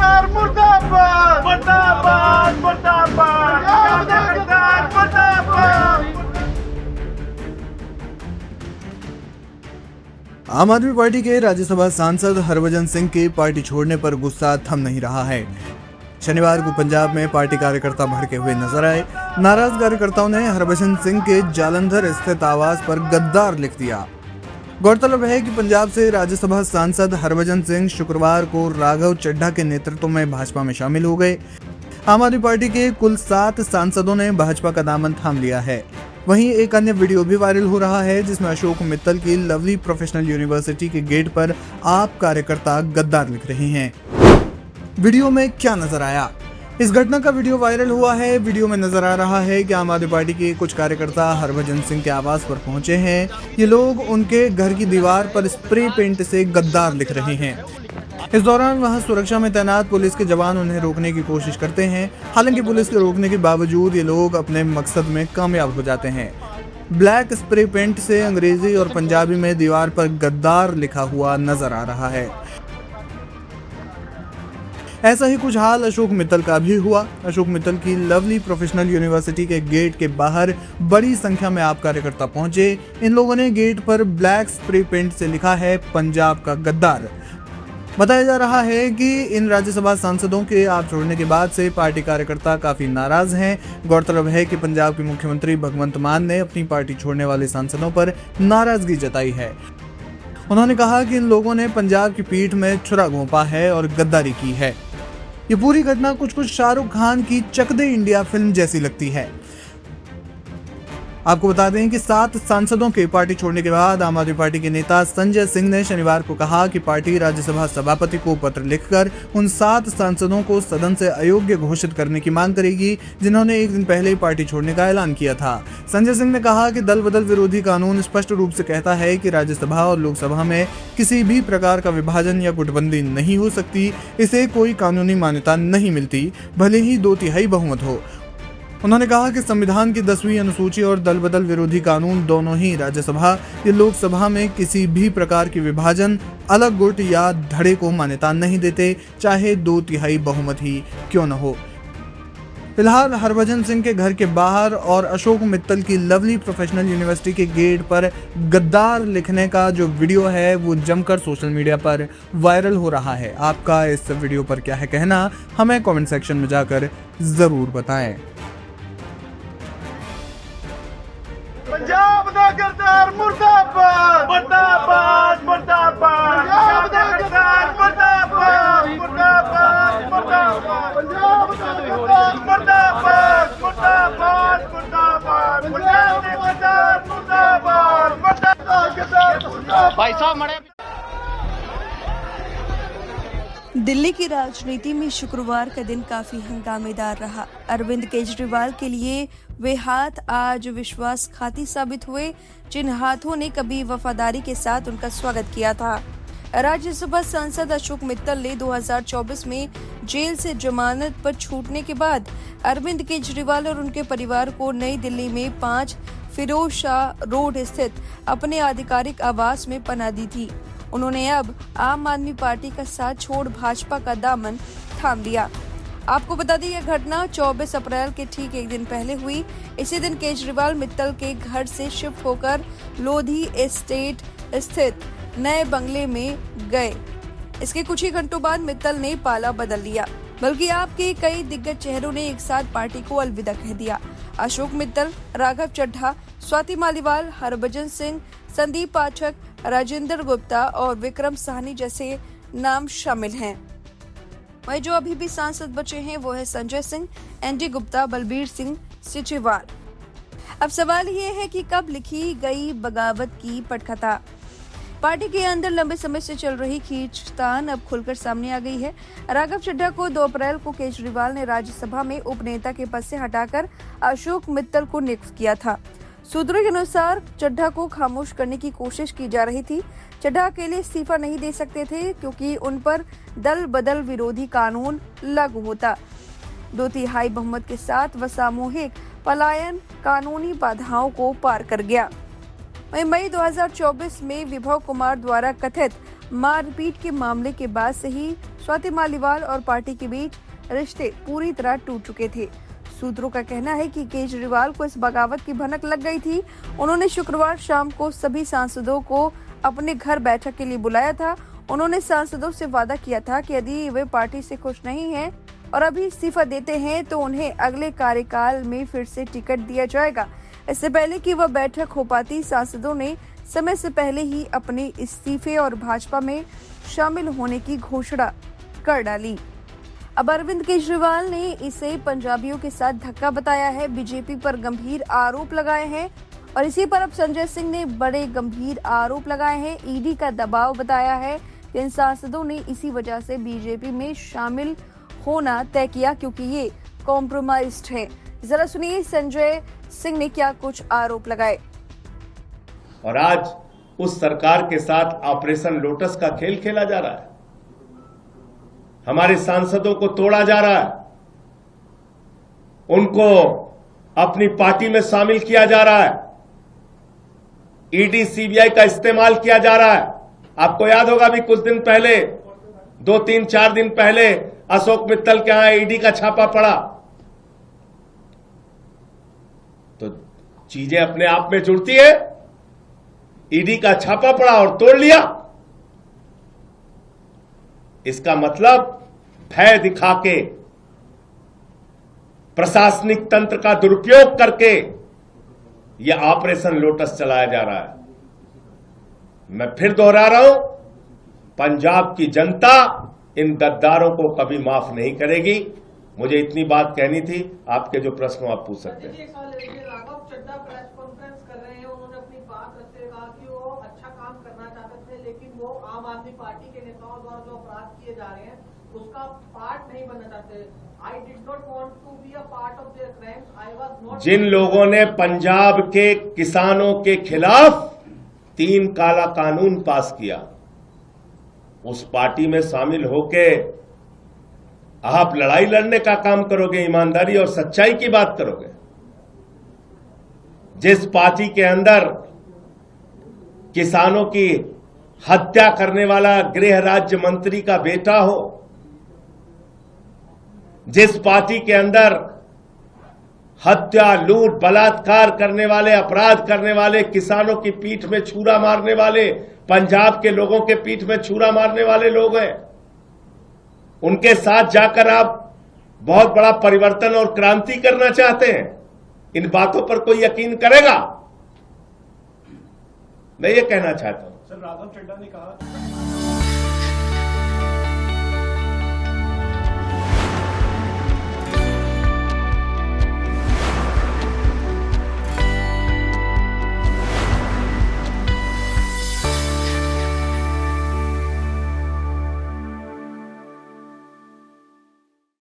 गद्दार मुर्दाबाद मुर्दाबाद मुर्दाबाद गद्दार मुर्दाबाद। आम आदमी पार्टी के राज्यसभा सांसद हरभजन सिंह के पार्टी छोड़ने पर गुस्सा थम नहीं रहा है। शनिवार को पंजाब में पार्टी कार्यकर्ता भड़के हुए नजर आए। नाराज कार्यकर्ताओं ने हरभजन सिंह के जालंधर स्थित आवास पर गद्दार लिख दिया। गौरतलब है कि पंजाब से राज्यसभा सांसद हरभजन सिंह शुक्रवार को राघव चड्ढा के नेतृत्व में भाजपा में शामिल हो गए। आम आदमी पार्टी के कुल 7 सांसदों ने भाजपा का दामन थाम लिया है। वहीं एक अन्य वीडियो भी वायरल हो रहा है जिसमें अशोक मित्तल की लवली प्रोफेशनल यूनिवर्सिटी के गेट पर आप कार्यकर्ता गद्दार लिख रहे हैं। वीडियो में क्या नजर आया? इस घटना का वीडियो वायरल हुआ है। वीडियो में नजर आ रहा है कि आम आदमी पार्टी के कुछ कार्यकर्ता हरभजन सिंह के आवास पर पहुंचे हैं। ये लोग उनके घर की दीवार पर स्प्रे पेंट से गद्दार लिख रहे हैं। इस दौरान वहां सुरक्षा में तैनात पुलिस के जवान उन्हें रोकने की कोशिश करते हैं। हालांकि पुलिस के रोकने के बावजूद ये लोग अपने मकसद में कामयाब हो जाते हैं। ब्लैक स्प्रे पेंट से अंग्रेजी और पंजाबी में दीवार पर गद्दार लिखा हुआ नजर आ रहा है। ऐसा ही कुछ हाल अशोक मित्तल का भी हुआ। अशोक मित्तल की लवली प्रोफेशनल यूनिवर्सिटी के गेट के बाहर बड़ी संख्या में आप कार्यकर्ता पहुंचे। इन लोगों ने गेट पर ब्लैक स्प्रे पेंट से लिखा है पंजाब का गद्दार। बताया जा रहा है कि इन राज्यसभा सांसदों के आप छोड़ने के बाद से पार्टी कार्यकर्ता काफी नाराज हैं। गौरतलब है कि पंजाब के मुख्यमंत्री भगवंत मान ने अपनी पार्टी छोड़ने वाले सांसदों पर नाराजगी जताई है। उन्होंने कहा कि इन लोगों ने पंजाब की पीठ में छुरा घोंपा है और गद्दारी की है। ये पूरी घटना कुछ शाहरुख खान की चक दे इंडिया फिल्म जैसी लगती है। आपको बता दें कि 7 सांसदों के पार्टी छोड़ने के बाद आम आदमी पार्टी के नेता संजय सिंह ने शनिवार को कहा कि पार्टी राज्यसभा सभापति को पत्र लिखकर उन 7 सांसदों को सदन से अयोग्य घोषित करने की मांग करेगी, जिन्होंने एक दिन पहले ही पार्टी छोड़ने का ऐलान किया था। संजय सिंह ने कहा कि दल बदल विरोधी कानून स्पष्ट रूप से कहता है कि राज्यसभा और लोकसभा में किसी भी प्रकार का विभाजन या गुटबंदी नहीं हो सकती। इसे कोई कानूनी मान्यता नहीं मिलती, भले ही 2/3 बहुमत हो। उन्होंने कहा कि संविधान की 10वीं अनुसूची और दल बदल विरोधी कानून दोनों ही राज्यसभा या लोकसभा में किसी भी प्रकार की विभाजन, अलग गुट या धड़े को मान्यता नहीं देते, चाहे 2/3 बहुमत ही क्यों न हो। फिलहाल हरभजन सिंह के घर के बाहर और अशोक मित्तल की लवली प्रोफेशनल यूनिवर्सिटी के गेट पर गद्दार लिखने का जो वीडियो है वो जमकर सोशल मीडिया पर वायरल हो रहा है। आपका इस वीडियो पर क्या है कहना, हमें कमेंट सेक्शन में जाकर जरूर बताएं। पंजाब दा गद्दार मुर्दाबाद मुर्दाबाद मुर्दाबाद पंजाब दा गद्दार मुर्दाबाद मुर्दाबाद मुर्दाबाद पंजाब दा गद्दार मुर्दाबाद मुर्दाबाद मुर्दाबाद पंजाब दा गद्दार मुर्दाबाद मुर्दाबाद। भाई साहब मरे दिल्ली की राजनीति में शुक्रवार का दिन काफी हंगामेदार रहा। अरविंद केजरीवाल के लिए वे हाथ आज विश्वासघाती साबित हुए, जिन हाथों ने कभी वफादारी के साथ उनका स्वागत किया था। राज्यसभा सांसद अशोक मित्तल ने 2024 में जेल से जमानत पर छूटने के बाद अरविंद केजरीवाल और उनके परिवार को नई दिल्ली में 5 फिरोज शाह रोड स्थित अपने आधिकारिक आवास में पनाह दी थी। उन्होंने अब आम आदमी पार्टी का साथ छोड़ भाजपा का दामन थाम लिया। आपको बता दें, यह घटना 24 अप्रैल के ठीक एक दिन पहले हुई। इसी दिन केजरीवाल मित्तल के घर से शिफ्ट होकर लोधी एस्टेट स्थित नए बंगले में गए। इसके कुछ ही घंटों बाद मित्तल ने पाला बदल लिया, बल्कि आपके कई दिग्गज चेहरों ने एक साथ पार्टी को अलविदा कह दिया। अशोक मित्तल, राघव चड्ढा, स्वाति मालीवाल, हरभजन सिंह, संदीप पाठक, राजेंद्र गुप्ता और विक्रम साहनी जैसे नाम शामिल हैं। वहीं जो अभी भी सांसद बचे हैं वो है संजय सिंह, एनडी गुप्ता, बलबीर सिंह सिचेवाल। अब सवाल ये है कि कब लिखी गई बगावत की पटकथा। पार्टी के अंदर लंबे समय से चल रही खींचतान अब खुलकर सामने आ गई है। राघव चड्ढा को 2 अप्रैल को केजरीवाल ने राज्यसभा में उपनेता के पद से हटाकर अशोक मित्तल को नियुक्त किया था। सूत्रों के अनुसार चड्ढा को खामोश करने की कोशिश की जा रही थी। चड्ढा अकेले इस्तीफा नहीं दे सकते थे क्योंकि उन पर दल बदल विरोधी कानून लागू होता। 2/3 बहुमत के साथ वह सामूहिक पलायन कानूनी बाधाओं को पार कर गया। वहीं मई 2024 में विभव कुमार द्वारा कथित मारपीट के मामले के बाद से ही स्वाति मालीवाल और पार्टी के बीच रिश्ते पूरी तरह टूट चुके थे। सूत्रों का कहना है कि केजरीवाल को इस बगावत की भनक लग गई थी। उन्होंने शुक्रवार शाम को सभी सांसदों को अपने घर बैठक के लिए बुलाया था। उन्होंने सांसदों से वादा किया था कि यदि वे पार्टी से खुश नहीं हैं और अभी इस्तीफा देते हैं तो उन्हें अगले कार्यकाल में फिर से टिकट दिया जाएगा। इससे पहले कि वह बैठक हो पाती, सांसदों ने समय से पहले ही अपने इस्तीफे और भाजपा में शामिल होने की घोषणा कर डाली। अब अरविंद केजरीवाल ने इसे पंजाबियों के साथ धक्का बताया है, बीजेपी पर गंभीर आरोप लगाए हैं और इसी पर अब संजय सिंह ने बड़े गंभीर आरोप लगाए हैं। ईडी का दबाव बताया है कि इन सांसदों ने इसी वजह से बीजेपी में शामिल होना तय किया क्योंकि ये कॉम्प्रोमाइज्ड है। जरा सुनिए संजय सिंह ने क्या कुछ आरोप लगाए। और आज उस सरकार के साथ ऑपरेशन लोटस का खेल खेला जा रहा है, हमारे सांसदों को तोड़ा जा रहा है, उनको अपनी पार्टी में शामिल किया जा रहा है, ईडी सीबीआई का इस्तेमाल किया जा रहा है। आपको याद होगा भी कुछ दिन पहले, 2-3-4 दिन पहले अशोक मित्तल के यहां ईडी का छापा पड़ा। तो चीजें अपने आप में जुड़ती है। ईडी का छापा पड़ा और तोड़ लिया, इसका मतलब भय दिखा के, प्रशासनिक तंत्र का दुरुपयोग करके यह ऑपरेशन लोटस चलाया जा रहा है। मैं फिर दोहरा रहा हूं, पंजाब की जनता इन गद्दारों को कभी माफ नहीं करेगी। मुझे इतनी बात कहनी थी। आपके जो प्रश्न हो आप पूछ सकते हैं। राघव चड्ढा प्रेस कॉन्फ्रेंस कर रहे हैं, उन्होंने अपनी बात रखते हुए कहा कि वो अच्छा काम करना चाहते थे, लेकिन वो आम आदमी पार्टी के नेताओं द्वारा जो अपराध किए जा रहे हैं उसका पार्ट नहीं बनना चाहते। I did not want to be a part of their crimes, I was not. जिन लोगों ने पंजाब के किसानों के खिलाफ 3 काला कानून पास किया, उस पार्टी में शामिल होके आप लड़ाई लड़ने का काम करोगे, ईमानदारी और सच्चाई की बात करोगे। जिस पार्टी के अंदर किसानों की हत्या करने वाला गृह राज्य मंत्री का बेटा हो, जिस पार्टी के अंदर हत्या, लूट, बलात्कार करने वाले, अपराध करने वाले, किसानों की पीठ में छुरा मारने वाले, पंजाब के लोगों के पीठ में छुरा मारने वाले लोग हैं, उनके साथ जाकर आप बहुत बड़ा परिवर्तन और क्रांति करना चाहते हैं। इन बातों पर कोई यकीन करेगा? मैं ये कहना चाहता हूं। सर, राघव चड्ढा ने कहा